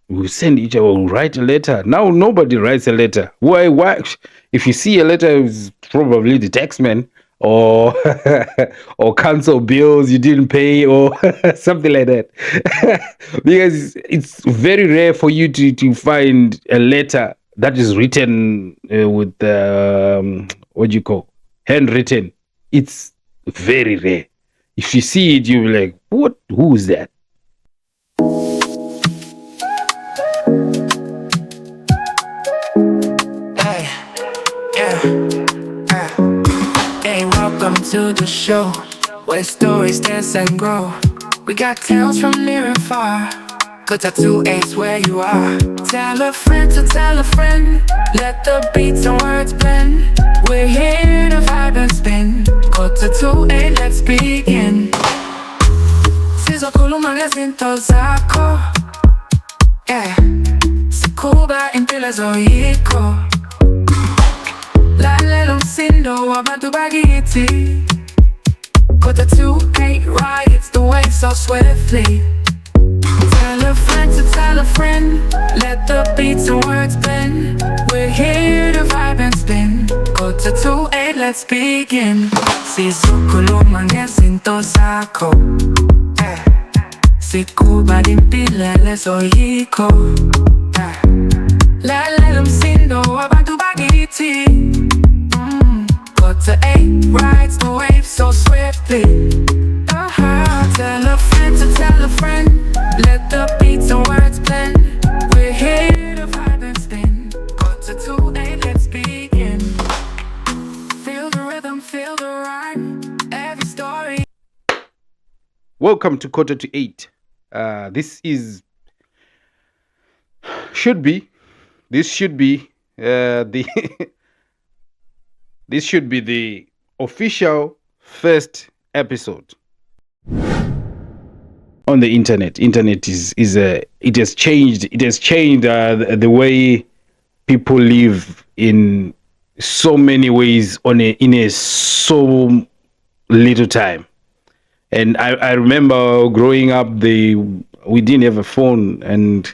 We send each other, we'll write a letter. Now nobody writes a letter. Why? If you see a letter, it's probably the taxman or or council bills you didn't pay or something like that. Because it's very rare for you to find a letter that is written with what do you call handwritten. It's very rare. If you see it, you'll be like, what? Who is that? Hey, welcome to the show where stories dance and grow. We got tales from near and far. Good tattoo ain't where you are. Tell a friend to tell a friend. Let the beats and words blend. We're here to vibe and spin. Go to 2-8, let's begin. Sizokhuluma ngezinto zakho. Yeah, sikhuluma impilo zoyikho. Lalela umsindo wabantu bakithi. Go to 2-8, rides the wave so swiftly. Tell a friend to tell a friend. Let the beats and words blend. We're here to vibe and spin. Go to 2-8, let's begin. Sizokhuluma ngezinto zakho. Sikhuluma impilo zoyikho. Lalela umsindo wabantu bakithi. Go to 8, rides the wave so swiftly. Tell a friend to tell a friend. Let the beats and words blend. We're here to vibe and spin. Go to 2-8, let's begin. Feel the rhythm, feel the rhyme. Every story. Welcome to 7:45. This should be the this should be the official first episode on the internet. Internet it has changed the way people live in so many ways in a so little time. And I remember growing up, we didn't have a phone, and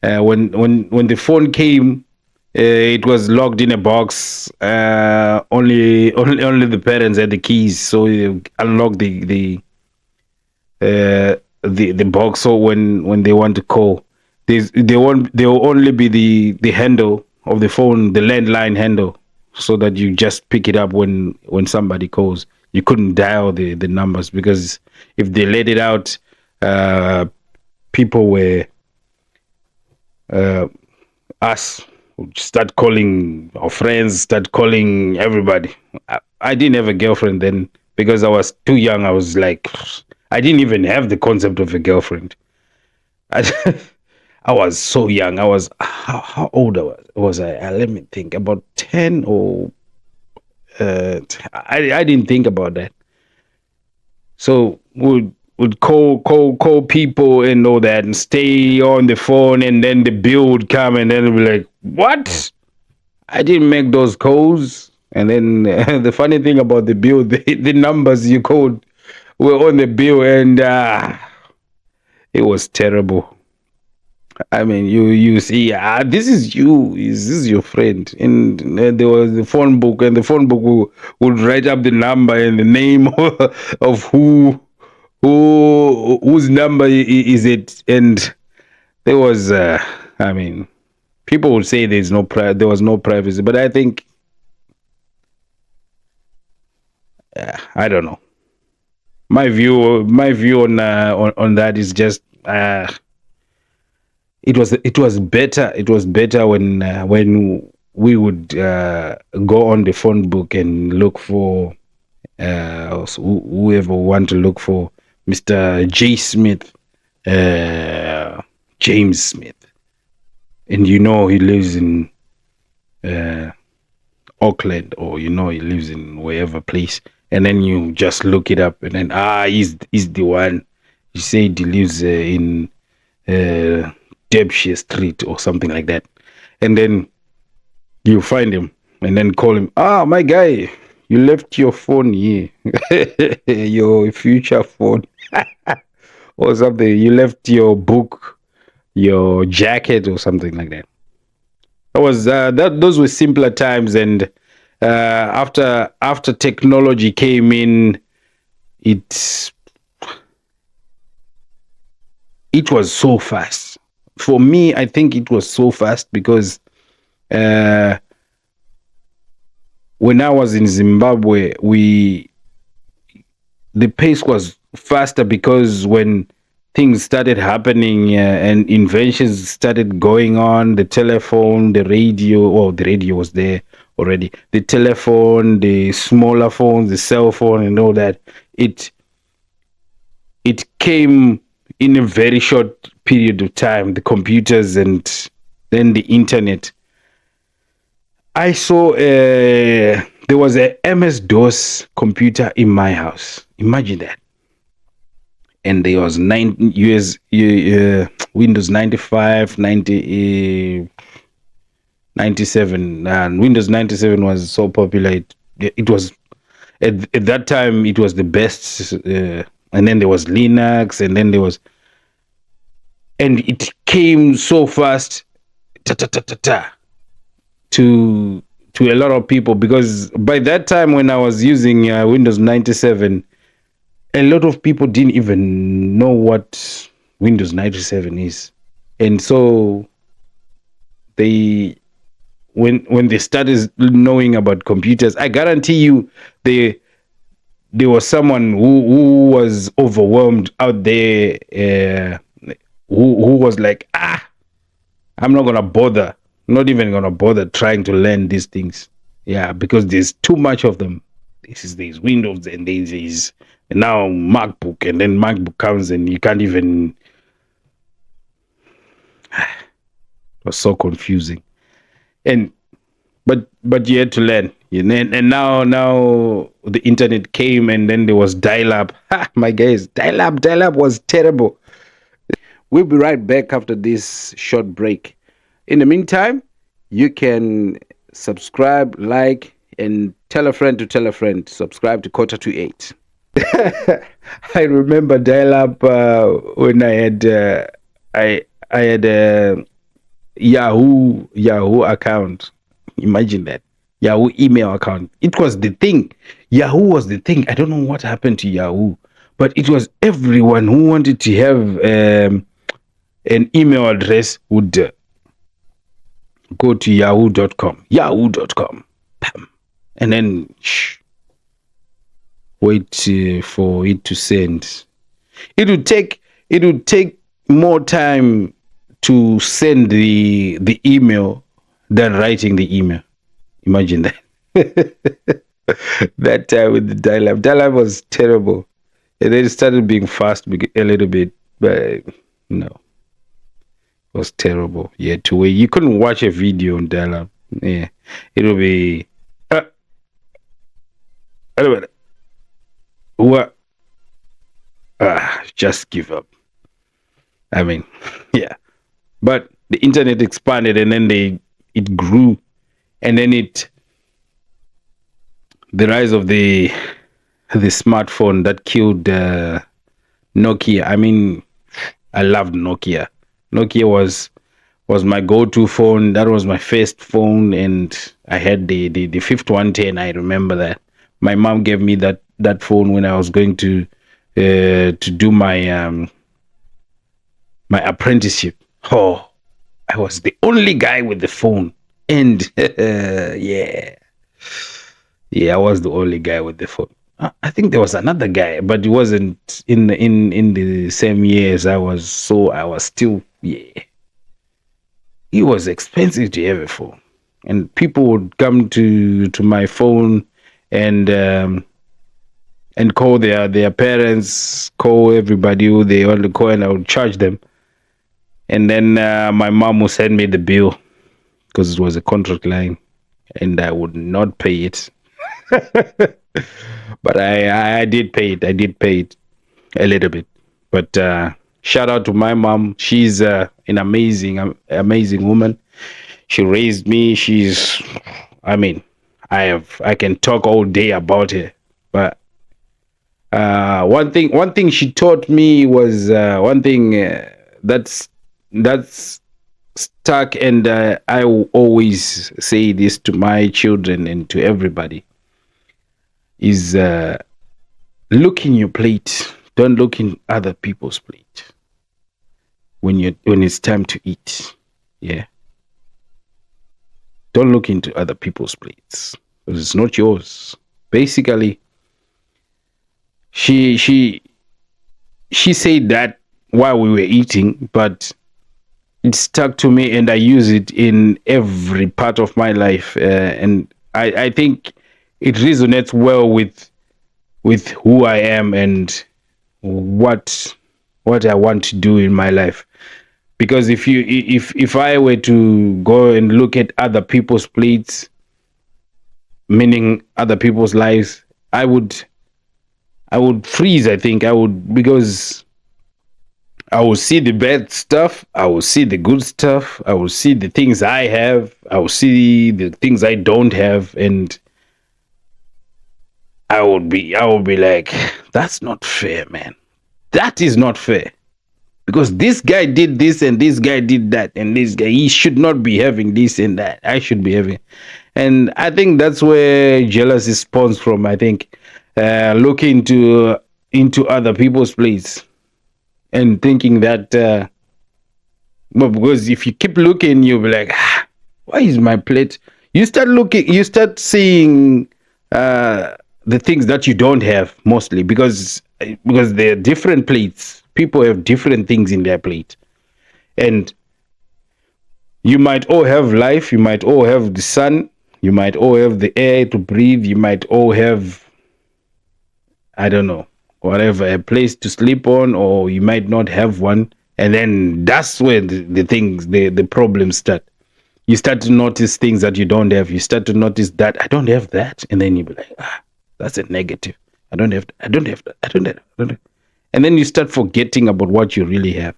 when the phone came, it was locked in a box. Only the parents had the keys, so you unlock the box. So when they want to call, there will only be the handle of the phone, the landline handle, so that you just pick it up when somebody calls. You couldn't dial the numbers, because if they let it out, people were us would start calling our friends, start calling everybody. I didn't have a girlfriend then because I was too young. I was like, I didn't even have the concept of a girlfriend. I was so young. I was how old was I? Let me think. About 10 or I didn't think about that. So would call people and all that, and stay on the phone, and then the bill would come, and then it'd be like, what? I didn't make those calls. And then the funny thing about the bill, the numbers you called were on the bill, and it was terrible. I mean, you see, this is you. This is your friend, and there was the phone book, and the phone book would write up the number and the name of whose number is it, and there was, I mean, people would say there was no privacy, but I think, I don't know. My view on that is just. It was better. It was better when we would go on the phone book and look for whoever we want to look for, Mr. J. Smith, James Smith, and he lives in Auckland, or he lives in wherever place, and then you just look it up, and then he's the one. You say he lives in Debshire Street or something like that, and then you find him and then call him. My guy, you left your phone here, your future phone, or something. You left your book, your jacket or something like that. That was that. Those were simpler times, and after technology came in, it it was so fast. For me, I think it was so fast because uh, when I was in Zimbabwe, the pace was faster because when things started happening and inventions started going on, the telephone, the radio, well, the radio was there already, the telephone, the smaller phones, the cell phone, and all that. It came in a very short period of time, the computers and then the internet. I saw there was a MS DOS computer in my house. Imagine that. And there was Windows 95, 97, and Windows 97 was so popular. It was at that time it was the best. And then there was Linux, and then there was, and it came so fast, ta ta ta ta ta, to a lot of people, because by that time when I was using Windows 97, a lot of people didn't even know what Windows 97 is. And so they when they started knowing about computers, I guarantee you there was someone who was overwhelmed out there, who was like, I'm not gonna bother, not even gonna bother trying to learn these things. Yeah, because there's too much of them. There's Windows, and there's now MacBook, and then MacBook comes and you can't even. It was so confusing, and but you had to learn. And now the internet came, and then there was dial-up. My guys, dial-up was terrible. We'll be right back after this short break. In the meantime, you can subscribe, like, and tell a friend to tell a friend. Subscribe to Quarter to 8. I remember dial-up when I had I had a Yahoo account. Imagine that. Yahoo email account. It was the thing. Yahoo was the thing. I don't know what happened to Yahoo, but it was everyone who wanted to have an email address would go to yahoo.com. Yahoo.com. And then wait for it to send. It would take more time to send the email than writing the email. Imagine that. That time with the dial-up. Dial-up was terrible. And then it started being fast a little bit, but no. It was terrible. You had to wait. You couldn't watch a video on dial-up. Yeah. It'll be what? Just give up. I mean, yeah. But the internet expanded, and then it grew, and then the rise of the smartphone that killed Nokia. I mean, I loved Nokia. Nokia was my go-to phone. That was my first phone, and I had the 5110. I remember that. My mom gave me that phone when I was going to do my my apprenticeship. Oh, I was the only guy with the phone, and yeah, I was the only guy with the phone. I think there was another guy, but it wasn't in the same year as I was. So I was still, yeah. It was expensive to have a phone, and people would come to my phone and call their parents, call everybody who they want to call, and I would charge them. And then my mom would send me the bill because it was a contract line, and I would not pay it. But I did pay it. I did pay it a little bit. But shout out to my mom. She's an amazing woman. She raised me. I can talk all day about her. But one thing she taught me was one thing that's that's stuck, and I will always say this to my children and to everybody, is look in your plate. Don't look in other people's plate when it's time to eat. Yeah. Don't look into other people's plates because it's not yours. Basically, she she she said that while we were eating, but it stuck to me, and I use it in every part of my life, and I think it resonates well with who I am and what I want to do in my life. Because if I were to go and look at other people's plates, meaning other people's lives, I would freeze. I think I would, because I will see the bad stuff, I will see the good stuff, I will see the things I have, I will see the things I don't have, and I will be like, that's not fair, man. That is not fair. Because this guy did this and this guy did that, and this guy, he should not be having this and that. I should be having. And I think that's where jealousy spawns from. I think looking into other people's plates and thinking that well, because if you keep looking, you'll be like, why is my plate? You start looking, you start seeing the things that you don't have, mostly because they're different plates. People have different things in their plate, and you might all have life, you might all have the sun, you might all have the air to breathe, you might all have, I don't know, whatever, a place to sleep on, or you might not have one. And then that's where the things, the problems start. You start to notice things that you don't have. You start to notice that I don't have that. And then you be like, that's a negative. I don't have that. I don't have that. I don't have that. I don't have. And then you start forgetting about what you really have.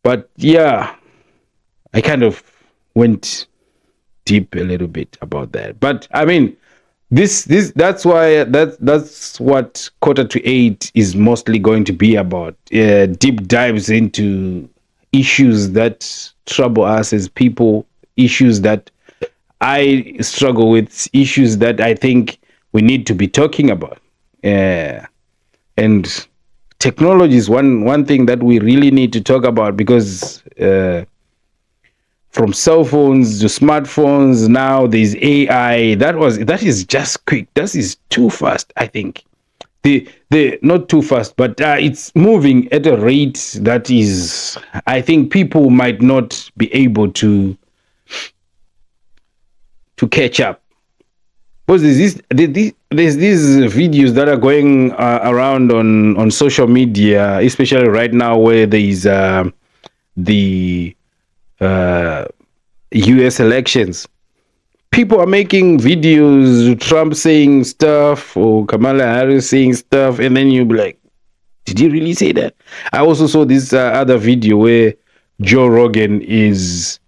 But yeah, I kind of went deep a little bit about that. But I mean, this that's why that's what Quarter to Eight is mostly going to be about. Deep dives into issues that trouble us as people, issues that I struggle with, issues that I think we need to be talking about. And technology is one thing that we really need to talk about, because from cell phones to smartphones, now there's AI. That is just quick. That is too fast, I think. The not too fast, but it's moving at a rate that is, I think people might not be able to catch up. Because there's these videos that are going around on social media, especially right now, where there is the US elections. People are making videos, Trump saying stuff or Kamala Harris saying stuff, and then you'll be like, did he really say that? I also saw this other video where Joe Rogan is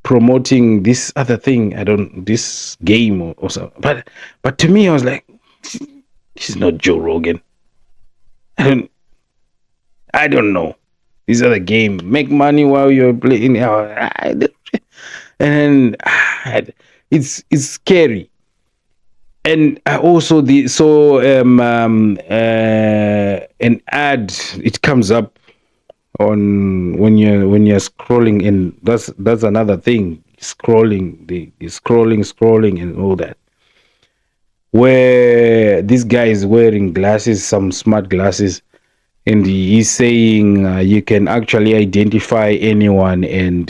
promoting this other thing. This game or something. But to me, I was like, this is not Joe Rogan. I don't know. This other game, make money while you're playing, and it's scary. And I also saw an ad. It comes up on when you're scrolling, and that's another thing. Scrolling, the scrolling, and all that. Where this guy is wearing glasses, some smart glasses, and he's saying you can actually identify anyone, and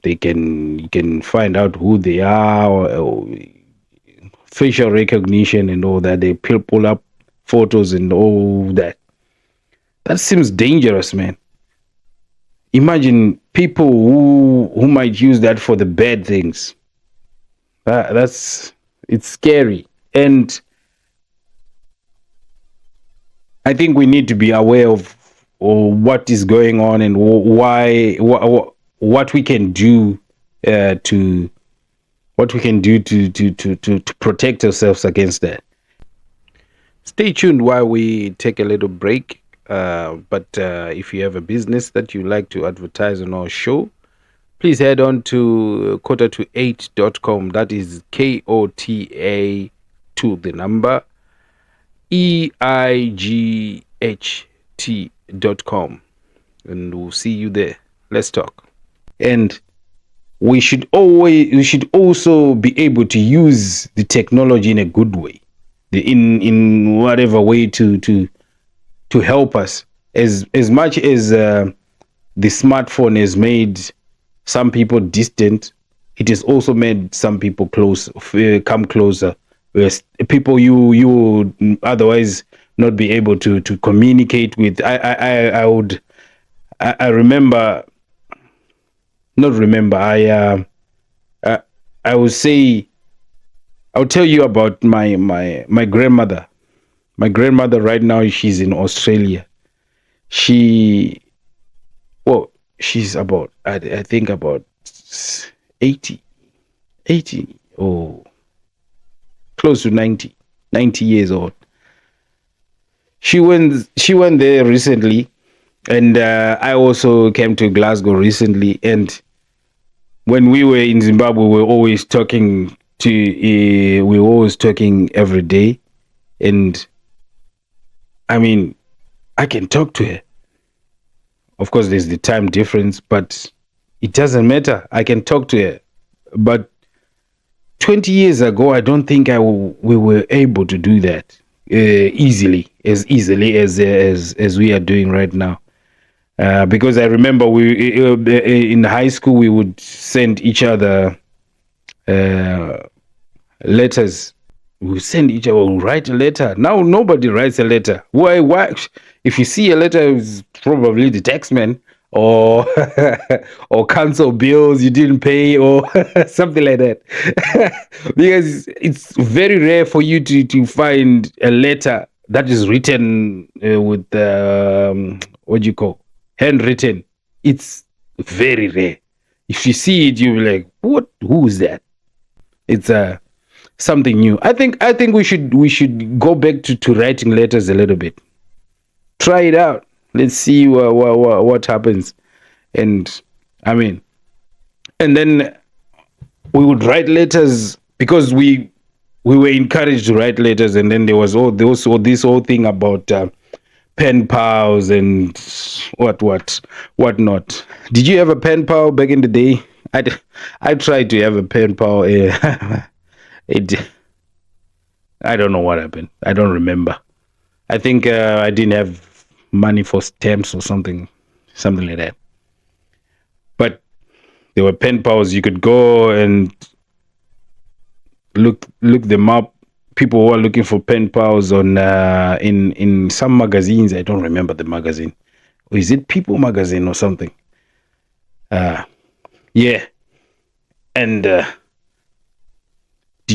you can find out who they are, or facial recognition and all that. They pull up photos and all that. That seems dangerous, man. Imagine people who might use that for the bad things. It's scary, and I think we need to be aware of what is going on, and what we can do to protect ourselves against that. Stay tuned while we take a little break. But if you have a business that you like to advertise on our show, please head on to quarter8.com. That is KOTA to the number EIGHT.com. And we'll see you there. Let's talk. And we should also be able to use the technology in a good way, in whatever way to help us. As much as the smartphone has made some people distant, it has also made some people come closer. Whereas people you would otherwise not be able to communicate with. I remember, not remember. I would say, I'll tell you about my grandmother. My grandmother right now, she's in Australia. She, well, she's about, I think about 80, 80 or close to 90 years old. She went there recently, and I also came to Glasgow recently. And when we were in Zimbabwe, we were always talking every day. And I mean, I can talk to her. Of course, there's the time difference, but it doesn't matter. I can talk to her. But 20 years ago, I don't think we were able to do that easily as we are doing right now. Because I remember we in high school we would send each other letters. We send each other, we write a letter. Now nobody writes a letter. Why? If you see a letter, it's probably the taxman or or council bills you didn't pay or something like that. Because it's very rare for you to find a letter that is written with what do you call handwritten. It's very rare. If you see it, you'll be like, what? Who is that? It's something new. I think we should go back to writing letters a little bit. Try it out. Let's see what happens. And I mean, and then we would write letters because we were encouraged to write letters. And then there was this whole thing about pen pals and whatnot. Did you have a pen pal back in the day? I tried to have a pen pal. I don't know what happened. I don't remember. I think I didn't have money for stamps or something like that. But there were pen pals. You could go and look them up. People were looking for pen pals on in some magazines. I don't remember the magazine. Or is it People Magazine or something? Yeah. And did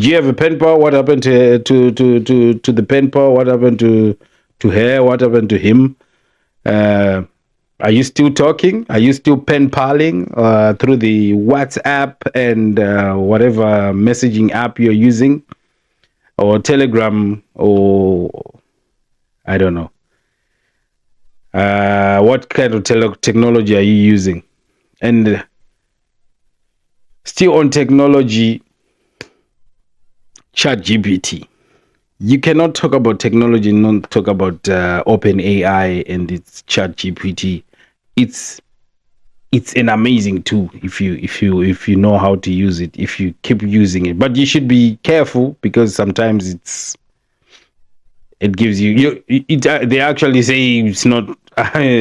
you have a pen pal? What happened to the pen pal? What happened to her? What happened to him? Are you still talking? Are you still pen paling through the WhatsApp and whatever messaging app you're using, or Telegram, or I don't know? What kind of technology are you using? And still on technology, ChatGPT. You cannot talk about technology and not talk about OpenAI and its ChatGPT. It's an amazing tool if you know how to use it, if you keep using it. But you should be careful because sometimes it gives you they actually say it's not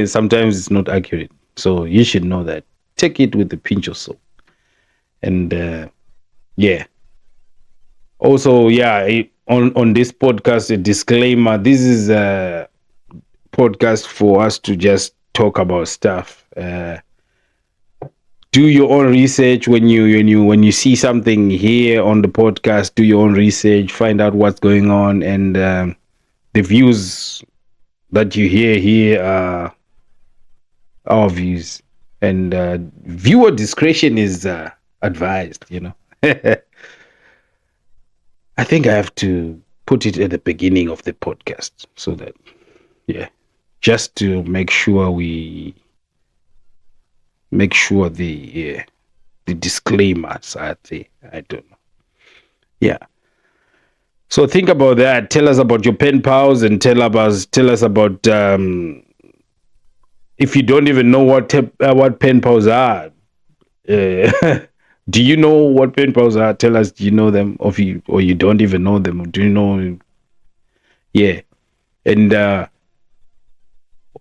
sometimes it's not accurate. So you should know that. Take it with a pinch of salt. And yeah. Also, yeah, on this podcast, a disclaimer: this is a podcast for us to just talk about stuff. Do your own research when you see something here on the podcast. Do your own research, find out what's going on, and the views that you hear here are our views, and viewer discretion is advised. I think I have to put it at the beginning of the podcast so that, yeah. just to make sure the disclaimers are there. I don't know. Yeah. So think about that. Tell us about your pen pals and tell us about if you don't even know what pen pals are. Do you know what pen pals are? Tell us. Do you know them, or you don't even know them? Or do you know? Yeah, and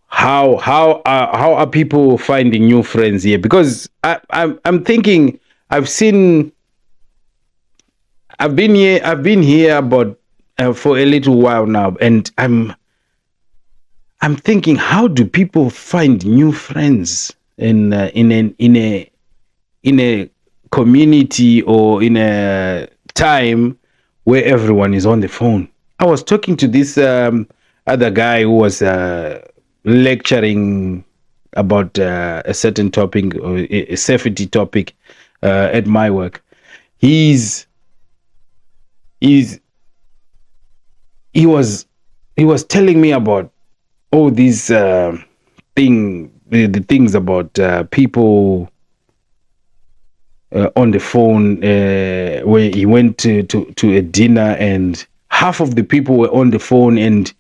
how are people finding new friends here? Because I'm thinking I've seen I've been here about for a little while now, and I'm thinking, how do people find new friends in a community or in a time where everyone is on the phone? I was talking to this other guy who was lecturing about a certain topic or a safety topic at my work. He's he was telling me about all these the things about people on the phone, where he went to a dinner and half of the people were on the phone, and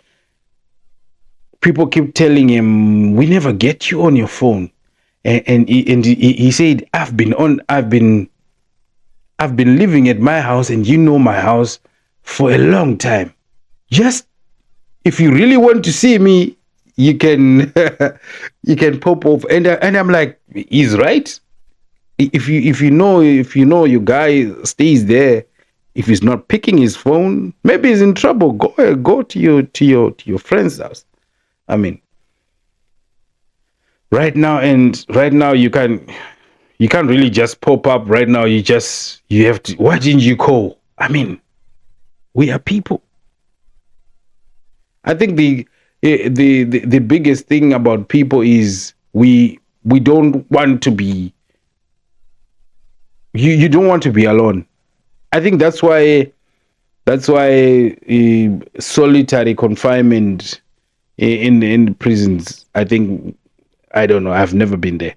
people keep telling him, we never get you on your phone. And he said, I've been living at my house, and you know my house for a long time. Just if you really want to see me, you can you can pop off. And I'm like, he's right. If you know your guy stays there, if he's not picking his phone, maybe he's in trouble. Go to your friend's house. I mean, right now you can't really just pop up right now. You have to. Why didn't you call? I mean, we are people. I think the biggest thing about people is we don't want to be. You don't want to be alone. I think that's why solitary confinement in the prisons. I think, I don't know. I've never been there.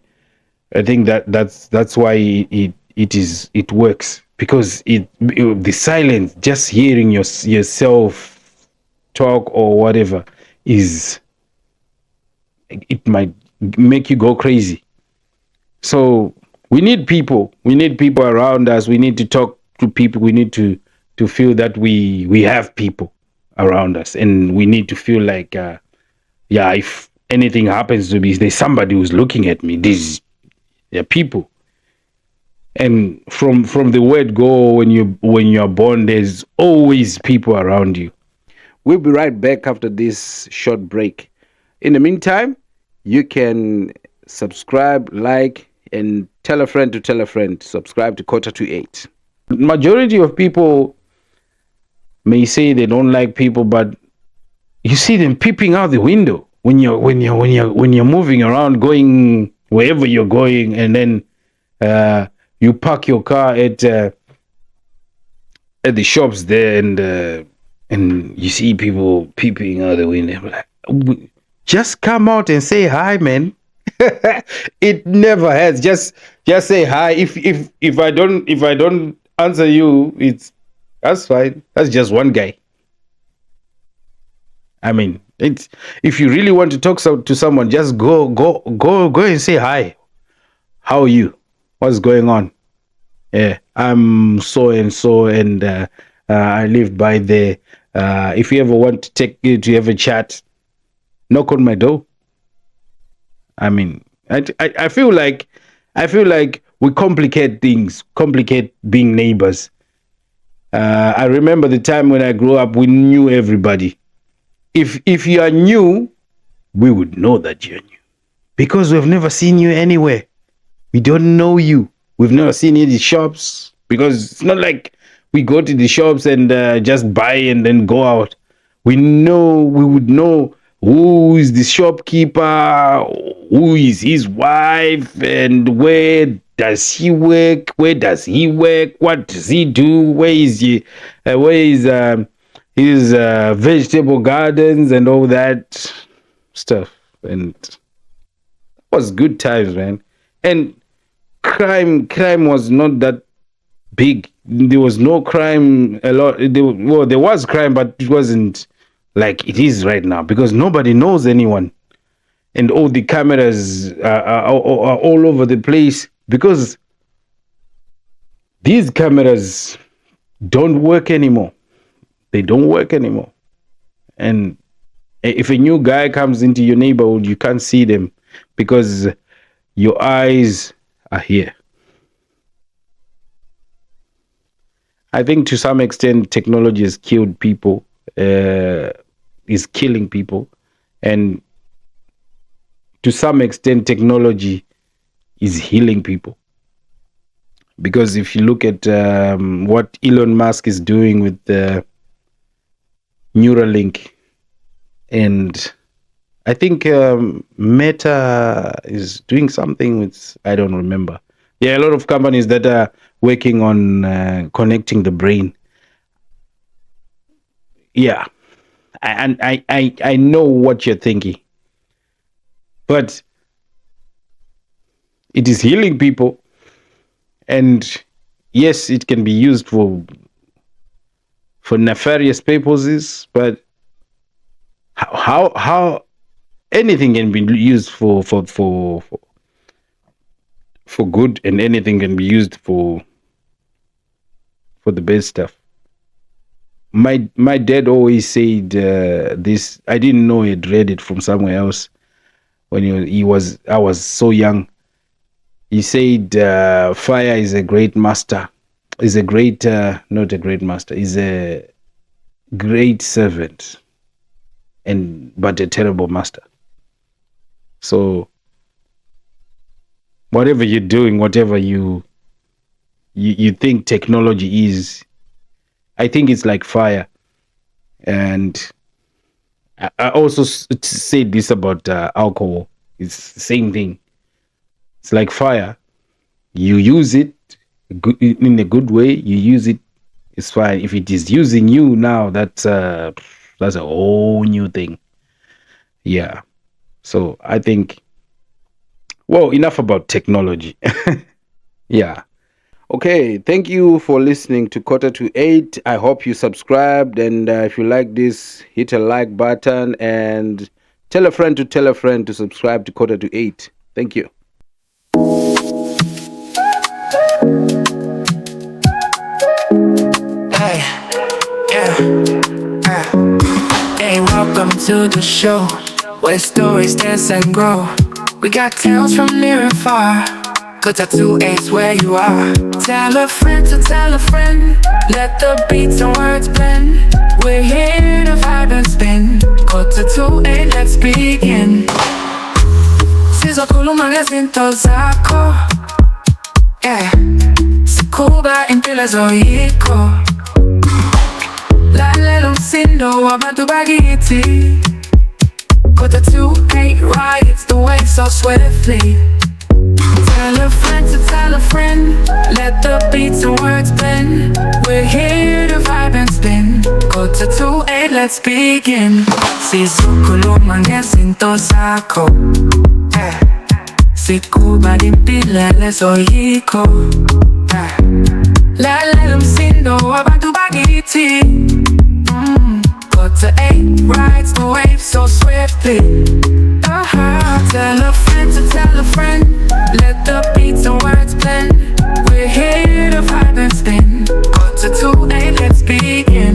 I think that's why it works, because the silence, just hearing yourself talk or whatever, it might make you go crazy. So we need people. We need people around us. We need to talk to people. We need to feel that we have people around us, and we need to feel like, if anything happens to me, there's somebody who's looking at me. They're people. And from the word go, when you're born, there's always people around you. We'll be right back after this short break. In the meantime, you can subscribe, like, and tell a friend to tell a friend. Subscribe to Quarter to 8. Majority of people may say they don't like people, but you see them peeping out the window when you're moving around, going wherever you're going, and then you park your car at the shops there, and you see people peeping out the window. Like, just come out and say hi, man. It never has. Just say hi. If I don't answer you, that's fine. That's just one guy. I mean, if you really want to talk to someone, just go and say hi. How are you? What's going on? Yeah, I'm so and so, and I live by there. If you ever want to have a chat, knock on my door. I mean, I feel like we complicate things, complicate being neighbors. I remember the time when I grew up, we knew everybody. If you are new, we would know that you're new, because we've never seen you anywhere. We don't know you. We've never seen you in the shops, because it's not like we go to the shops and just buy and then go out. We would know who is the shopkeeper, who is his wife, and where does he work? Where does he work? What does he do? Where is his vegetable gardens and all that? stuff, and it was good times, man. And crime was not that big. There was no crime a lot. There was crime, but it wasn't like it is right now because nobody knows anyone, and all the cameras are all over the place because these cameras don't work anymore. They don't work anymore. And if a new guy comes into your neighborhood, you can't see them because your eyes are here. I think to some extent, technology has killed people, is killing people. And to some extent, technology is healing people. Because if you look at what Elon Musk is doing with Neuralink, and I think Meta is doing something with, I don't remember. There are a lot of companies that are working on connecting the brain. Yeah, and I know what you're thinking, but it is healing people, and yes, it can be used for nefarious purposes, but how anything can be used for good, and anything can be used for the best stuff. My dad always said this. I didn't know he'd read it from somewhere else when I was so young. He said fire is a great master, is a great not a great master, is a great servant, but a terrible master. So whatever you're doing, whatever you think technology is, I think it's like fire. And I also said this about alcohol. It's the same thing. It's like fire. You use it in a good way. You use it, it's fine. If it is using you now, that's a whole new thing. Yeah. So I think, well, enough about technology. Yeah. Okay, thank you for listening to 7:45. I hope you subscribed, and if you like this, hit a like button and tell a friend to subscribe to 7:45. Thank you. Hey, yeah, hey, welcome to the show where stories dance and grow. We got tales from near and far. Go to 2-8 where you are. Tell a friend to tell a friend. Let the beats and words blend. We're here to vibe and spin. Go to 2-8, let's begin. Sizokulu magazinto zako. Yeah. Sikuba impilo zoyiko. Lalela umsindo wabantu bakithi. Go to 2-8 rides the wave so swiftly. Tell a friend to tell a friend. Let the beats and words blend. We're here to vibe and spin. Go to 2-8, let's begin. Sizokhuluma ngezinto zakho. Sikuba impilo zoyiko. Lalela umsindo wabantu bakithi. Go to 8 rides the wave so swiftly. Tell a friend to tell a friend. Let the beats and words blend. We're here to vibe and spin. Go to 2-8, let's begin.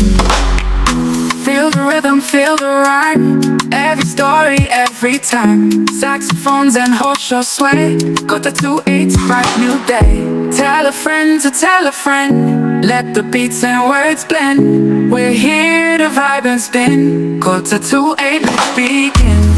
Feel the rhythm, feel the rhyme. Every story, every time. Saxophones and horse show sway. Go to 2-8, bright new day. Tell a friend to tell a friend. Let the beats and words blend. We're here to vibe and spin. Go to 2-8, let's begin.